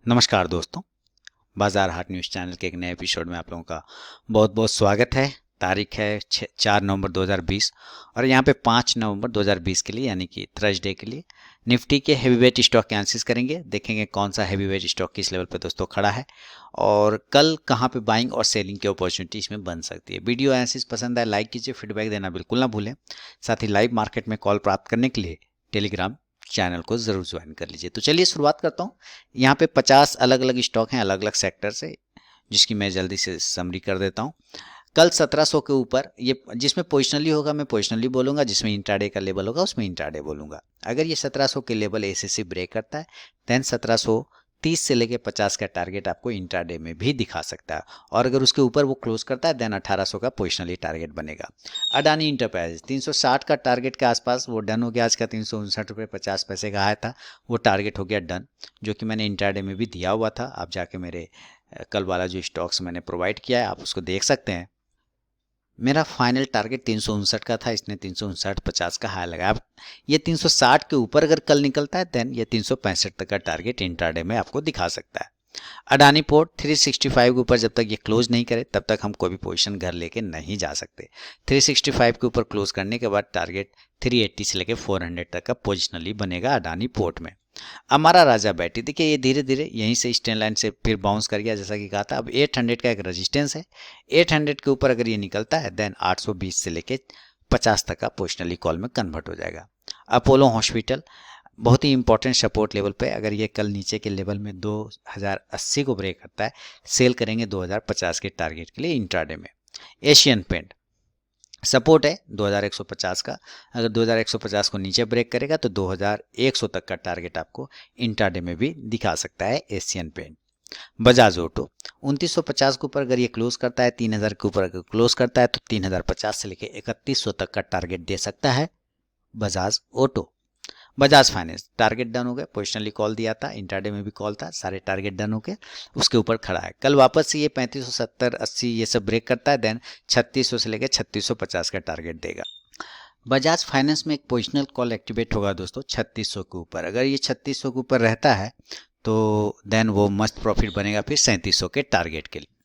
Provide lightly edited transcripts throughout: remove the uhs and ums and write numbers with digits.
नमस्कार दोस्तों, बाजार हाट न्यूज़ चैनल के एक नए एपिसोड में आप लोगों का बहुत बहुत स्वागत है। तारीख है 4 नवंबर 2020 और यहाँ पे 5 नवंबर 2020 के लिए यानी कि थर्सडे के लिए निफ्टी के हैवीवेट स्टॉक के एनालिसिस करेंगे। देखेंगे कौन सा हैवीवेट स्टॉक किस लेवल पे दोस्तों खड़ा है और कल कहाँ पे बाइंग और सेलिंग की अपॉर्चुनिटी इसमें बन सकती है। वीडियो एनालिसिस पसंद आए लाइक कीजिए, फीडबैक देना बिल्कुल ना भूलें। साथ ही लाइव मार्केट में कॉल प्राप्त करने के लिए टेलीग्राम चैनल को ज़रूर ज्वाइन कर लीजिए। तो चलिए शुरुआत करता हूँ। यहाँ पे 50 अलग अलग स्टॉक हैं अलग अलग सेक्टर से, जिसकी मैं जल्दी से समरी कर देता हूँ। कल 1700 के ऊपर ये जिसमें पोजिशनली होगा मैं पोजिशनली बोलूंगा, जिसमें इंट्राडे का लेवल होगा उसमें इंट्राडे बोलूंगा। अगर ये 1700 के लेवल एसएससी ब्रेक करता है देन 1730 से लेके 50 का टारगेट आपको इंट्राडे में भी दिखा सकता है, और अगर उसके ऊपर वो क्लोज करता है देन 1800 का पोजिशनली टारगेट बनेगा। अडानी इंटरप्राइजेज 360 का टारगेट के आसपास वो डन हो गया। आज का 359 रुपये 50 पैसे का आया था, वो टारगेट हो गया डन, जो कि मैंने इंट्राडे में भी दिया हुआ था। आप जाके मेरे कल वाला जो स्टॉक्स मैंने प्रोवाइड किया है आप उसको देख सकते हैं। मेरा फाइनल टारगेट 359 का था, इसने 359.50 का हाई लगाया। अब ये 360 के ऊपर अगर कल निकलता है देन ये 365 तक का टारगेट इंट्राडे में आपको दिखा सकता है। अडानी पोर्ट 365 के ऊपर जब तक ये क्लोज नहीं करे तब तक हम कोई भी पोजीशन घर लेके नहीं जा सकते। 365 के ऊपर क्लोज करने के बाद टारगेट 380 से लेके 400 तक का पोजिशनली बनेगा अडानी पोर्ट में। अमारा राजा बैटरी देखिए ये धीरे धीरे यहीं से स्टैंड लाइन से फिर बाउंस कर गया, जैसा कि कहा था। अब 800 का एक रेजिस्टेंस है, 800 के ऊपर अगर ये निकलता है देन 820 से लेके 50 तक का पोजिशनली कॉल में कन्वर्ट हो जाएगा। अपोलो हॉस्पिटल बहुत ही इंपॉर्टेंट सपोर्ट लेवल पे, अगर ये कल नीचे के लेवल में 2080 को ब्रेक करता है सेल करेंगे 2050 के टारगेट के लिए इंट्राडे में। एशियन पेंट सपोर्ट है 2150 का, अगर 2150 को नीचे ब्रेक करेगा तो 2100 तक का टारगेट आपको इंट्राडे में भी दिखा सकता है एशियन पेंट। बजाज ऑटो 2950 के ऊपर अगर ये क्लोज करता है, 3000 के ऊपर अगर क्लोज करता है तो 3050 से लेकर 3100 तक का टारगेट दे सकता है Bajaj auto. Bajaj finance target done हो गया, पोजिशनली कॉल दिया था, इंट्राडे में भी कॉल था, सारे टारगेट डन हो गए, उसके ऊपर खड़ा है। कल वापस से ये 3570 80 ये सब ब्रेक करता है देन 3600 से लेकर 3650 का टारगेट देगा। बजाज फाइनेंस में एक पोजिशनल कॉल एक्टिवेट होगा दोस्तों 3600 के ऊपर। अगर ये 3600 के ऊपर रहता है तो देन वो मस्त प्रॉफिट बनेगा फिर 3700 के टारगेट के लिए।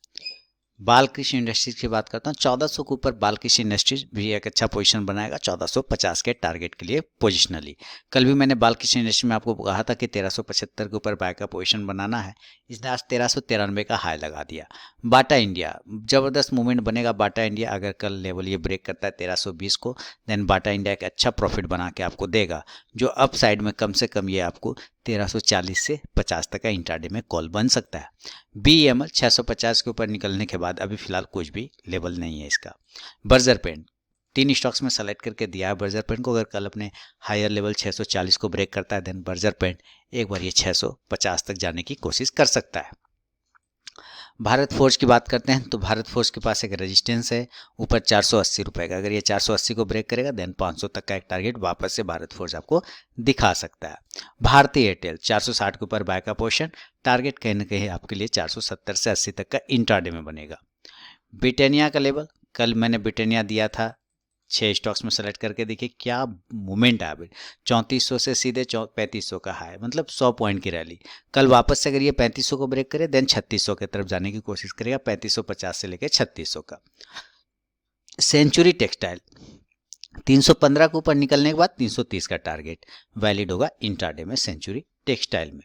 बालकृष्ण इंडस्ट्रीज की बात करता हूँ, 1400 के ऊपर बालकृष्ण इंडस्ट्रीज भी एक अच्छा पोजीशन बनाएगा 1450 के टारगेट के लिए पोजिशनली। कल भी मैंने बालकृष्ण इंडस्ट्री में आपको कहा था कि 1375 के ऊपर बाय का पोजीशन बनाना है, इसने आज 1393 का हाई लगा दिया। बाटा इंडिया जबरदस्त मूवमेंट बनेगा। बाटा इंडिया अगर कल लेवल ये ब्रेक करता है 1320 को देन बाटा इंडिया एक अच्छा प्रॉफिट बना के आपको देगा, जो अप साइड में कम से कम ये आपको 1340 से 50 तक का इंट्राडे में कॉल बन सकता है। BEML 650 के ऊपर निकलने के बाद अभी फिलहाल कुछ भी लेवल नहीं है इसका। बर्जर पेंट 3 स्टॉक्स में सेलेक्ट करके दिया है बर्जर पेंट को, अगर कल अपने हायर लेवल 640 को ब्रेक करता है देन बर्जर पेंट एक बार ये 650 तक जाने की कोशिश कर सकता है। भारत फोर्ज की बात करते हैं तो भारत फोर्ज के पास एक रेजिस्टेंस है ऊपर 480 रुपए का, अगर ये 480 को ब्रेक करेगा देन 500 तक का एक टारगेट वापस से भारत फोर्ज आपको दिखा सकता है। भारतीय एयरटेल 460 के ऊपर बाय का पोजीशन, टारगेट कहीं ना कहीं आपके लिए 470 से 80 तक का इंट्राडे में बनेगा। ब्रिटानिया का लेवल कल मैंने ब्रिटानिया दिया था 6 स्टॉक्स में सेलेक्ट करके देखिए क्या मूवमेंट है अभी। 3400 से सीधे 3500 का हाई, मतलब 100 पॉइंट की रैली। कल वापस से अगर ये 3500 को ब्रेक करे देन 3600 की तरफ जाने की कोशिश करेगा, 3550 से लेकर 3600 का। सेंचुरी टेक्सटाइल 315 के ऊपर निकलने के बाद 330 का टारगेट वैलिड होगा इंट्राडे में सेंचुरी टेक्सटाइल में।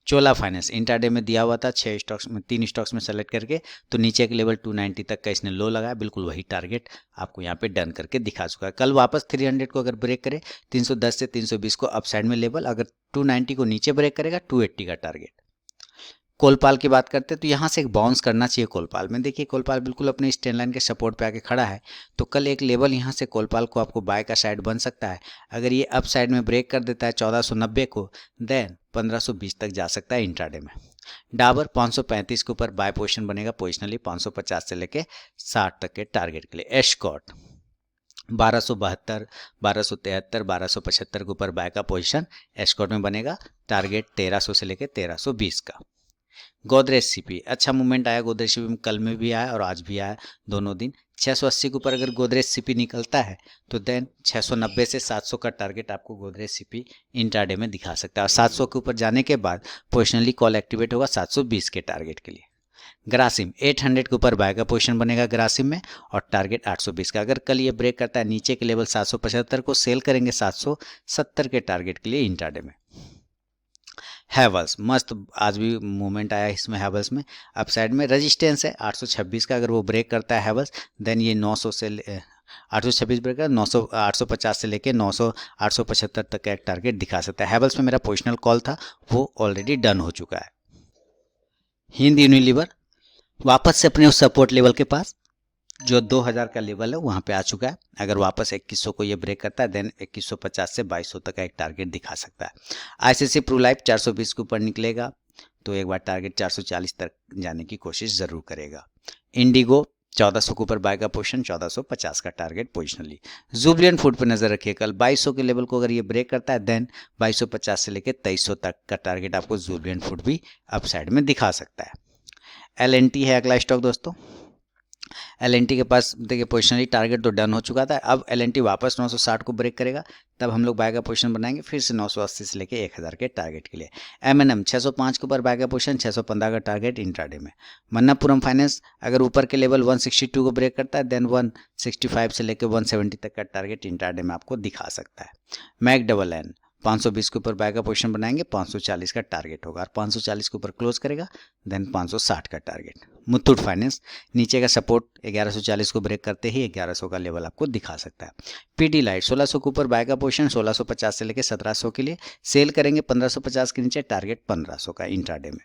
चोला फाइनेंस इंट्राडे में दिया हुआ था 6 स्टॉक्स में 3 स्टॉक्स में सेलेक्ट करके, तो नीचे के लेवल 290 तक का इसने लो लगाया, बिल्कुल वही टारगेट आपको यहाँ पे डन करके दिखा चुका है। कल वापस 300 को अगर ब्रेक करे 310 से 320 को अपसाइड में लेवल, अगर 290 को नीचे ब्रेक करेगा 280 का टारगेट। कोलपाल की बात करते हैं तो यहाँ से एक बाउंस करना चाहिए कोलपाल में। देखिए कोलपाल बिल्कुल अपने स्टैंड लाइन के सपोर्ट पे आके खड़ा है, तो कल एक लेवल यहाँ से कोलपाल को आपको बाय का साइड बन सकता है। अगर ये अप साइड में ब्रेक कर देता है 1490 को देन 1520 तक जा सकता है इंट्राडे में। डाबर 535 के ऊपर बाय पोजीशन बनेगा पोजिशनली 550 से लेके 60 तक के टारगेट के लिए। एस्कॉर्ट 1272 1273 1275 के ऊपर बाय का पोजीशन एस्कॉर्ट में बनेगा, टारगेट 1300 से लेके 1320 का। गोदरेज सीपी अच्छा मूवमेंट आया, गोदरेज सीपी में कल में भी आया और आज भी आया, दोनों दिन 680 के ऊपर अगर गोदरेज सीपी निकलता है तो देन 690 से 700 का टारगेट आपको गोदरेज सीपी इंट्राडे में दिखा सकता है। और 700 के ऊपर जाने के बाद पोजिशनली कॉल एक्टिवेट होगा 720 के टारगेट के लिए। ग्रासिम 800 के ऊपर बाय का पोजीशन बनेगा ग्रासिम में और टारगेट 820 का। अगर कल ये ब्रेक करता है नीचे के लेवल 775 को, सेल करेंगे 770 के टारगेट के लिए इंट्राडे में। हैवल्स मस्त आज भी मूवमेंट आया इसमें, हैवल्स में अपसाइड में रेजिस्टेंस है 826 का। अगर वो ब्रेक करता है हैवल्स देन ये 900 से 826 ब्रेक कर 900 850 से लेके 900 875 तक का एक टारगेट दिखा सकता है। हैवल्स में मेरा पोजिशनल कॉल था वो ऑलरेडी डन हो चुका है। हिंद यूनिलीवर वापस से अपने उस सपोर्ट लेवल के पास जो 2000 का लेवल है वहां पे आ चुका है। अगर वापस 2100 को ये ब्रेक करता है देन 2150 से 2200 तक का एक टारगेट दिखा सकता है। आईसीसी प्रू लाइफ 420 के ऊपर निकलेगा तो एक बार टारगेट 440 तक जाने की कोशिश जरूर करेगा। इंडिगो 1400 के ऊपर बाय का पोजीशन, 1450 का टारगेट पोजिशनली। जुबलियन फूड पर नजर रखिए, कल 2200 के लेवल को अगर ये ब्रेक करता है देन 2250 से लेकर 2300 तक का टारगेट आपको जुबलियन फूड भी अपसाइड में दिखा सकता है। LNT है अगला स्टॉक दोस्तों। LNT के पास देखिए पोजिशनली टारगेट तो डन हो चुका था। अब LNT वापस 960 को ब्रेक करेगा तब हम लोग बाय का पोजीशन बनाएंगे फिर से 980 से लेके 1000 के टारगेट के लिए। M&M 605 के ऊपर बाय का पोजीशन, 615 का टारगेट इंट्राडे में। मन्नापुरम फाइनेंस अगर ऊपर के लेवल 162 को ब्रेक करता है देन 165 से लेके 170 तक का टारगेट इंट्राडे में आपको दिखा सकता है। McN 520 के ऊपर बाय का पोजीशन बनाएंगे, 540 का टारगेट होगा और 540 के ऊपर क्लोज करेगा देन 560 का टारगेट। मुथूट फाइनेंस नीचे का सपोर्ट 1140 को ब्रेक करते ही 1100 का लेवल आपको दिखा सकता है। पीडीलाइट 1600 के ऊपर बाय का पोजीशन, 1650 से लेकर 1700 के लिए, सेल करेंगे 1550 के नीचे, टारगेट 1500 का इंट्राडे में।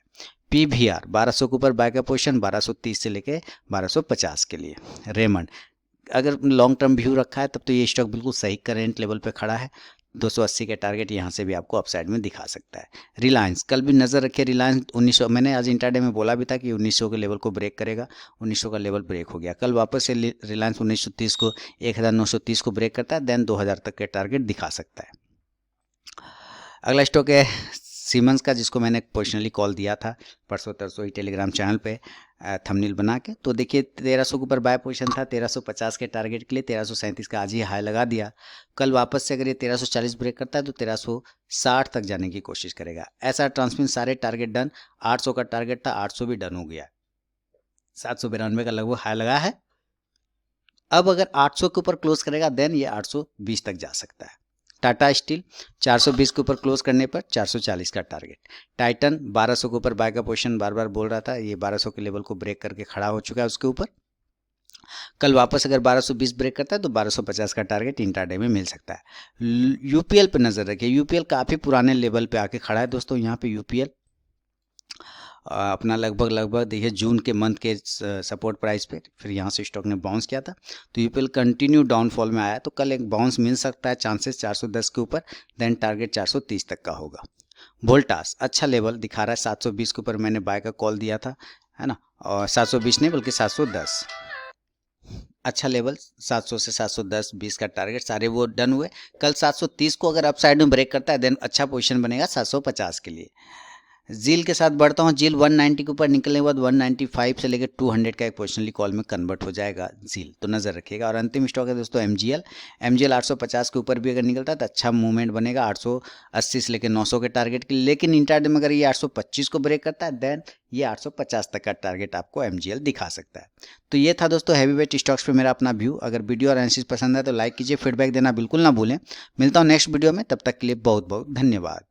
PVR 1200 के ऊपर बाय का पोजीशन, 1230 से लेकर 1250 के लिए। रेमंड अगर लॉन्ग टर्म व्यू रखा है तब तो ये स्टॉक बिल्कुल सही करेंट लेवल पे खड़ा है, 280 के टारगेट यहाँ से भी आपको अपसाइड में दिखा सकता है। रिलायंस कल भी नज़र रखिए, रिलायंस 1900, मैंने आज इंट्राडे में बोला भी था कि 1900 के लेवल को ब्रेक करेगा, 1900 का लेवल ब्रेक हो गया। कल वापस से रिलायंस 1930 को 1930 को ब्रेक करता है देन 2000 तक के टारगेट दिखा सकता है। अगला स्टॉक है सीमेंस का, जिसको मैंने पोजिशनली कॉल दिया था परसों तरसों ही टेलीग्राम चैनल पे थंबनेल बना के। तो देखिए 1300 के ऊपर बाय पोजीशन था, 1350 के टारगेट के लिए, 1337 का आज ही हाई लगा दिया। कल वापस से अगर ये 1340 ब्रेक करता है तो 1360 तक जाने की कोशिश करेगा। ऐसा ट्रांसमिन सारे टारगेट डन, 800 का टारगेट था 800 भी डन हो गया, 792 का लगभग हाई लगा है। अब अगर 800 के ऊपर क्लोज करेगा देन ये 820 तक जा सकता है। टाटा स्टील 420 के ऊपर क्लोज करने पर 440 का टारगेट। टाइटन 1200 के ऊपर बाय का पोजीशन, बार बार बोल रहा था, ये 1200 के लेवल को ब्रेक करके खड़ा हो चुका है उसके ऊपर। कल वापस अगर 1220 ब्रेक करता है तो 1250 का टारगेट इंट्राडे में मिल सकता है। यूपीएल पे नजर रखिए, यूपीएल काफी पुराने लेवल पे आके खड़ा है दोस्तों। यहाँ पे यूपीएल अपना लगभग देखिए जून के मंथ के सपोर्ट प्राइस पे फिर यहाँ से स्टॉक ने बाउंस किया था, तो यूपीएल कंटिन्यू डाउनफॉल में आया, तो कल एक बाउंस मिल सकता है, चांसेस 410 के ऊपर, देन टारगेट 430 तक का होगा। वोल्टास अच्छा लेवल दिखा रहा है, 720 के ऊपर मैंने बाय का कॉल दिया था, है ना, और 720 नहीं बल्कि 710 अच्छा लेवल, 700 से 710 20 का टारगेट सारे वो डन हुए। कल 730 को अगर अपसाइड में ब्रेक करता है देन अच्छा पोजीशन बनेगा 750 के लिए। जील के साथ बढ़ता हूँ, जील 190 के ऊपर निकलने के बाद 195 से लेकर 200 का एक पोजिशनली कॉल में कन्वर्ट हो जाएगा जील, तो नजर रखिएगा। और अंतिम स्टॉक है दोस्तों एमजीएल 850 के ऊपर भी अगर निकलता है तो अच्छा मूवमेंट बनेगा 880 से लेकर 900 के टारगेट के लिए, लेकिन इंट्राडे में अगर ये 825 को ब्रेक करता है देन ये 850 तक का टारगेट आपको एमजीएल दिखा सकता है। तो ये था दोस्तों हैवी वेट स्टॉक्स पे मेरा अपना व्यू। अगर वीडियो और एनालिसिस पसंद है तो लाइक कीजिए, फीडबैक देना बिल्कुल ना भूलें। मिलता हूँ नेक्स्ट वीडियो में, तब तक के लिए बहुत बहुत धन्यवाद।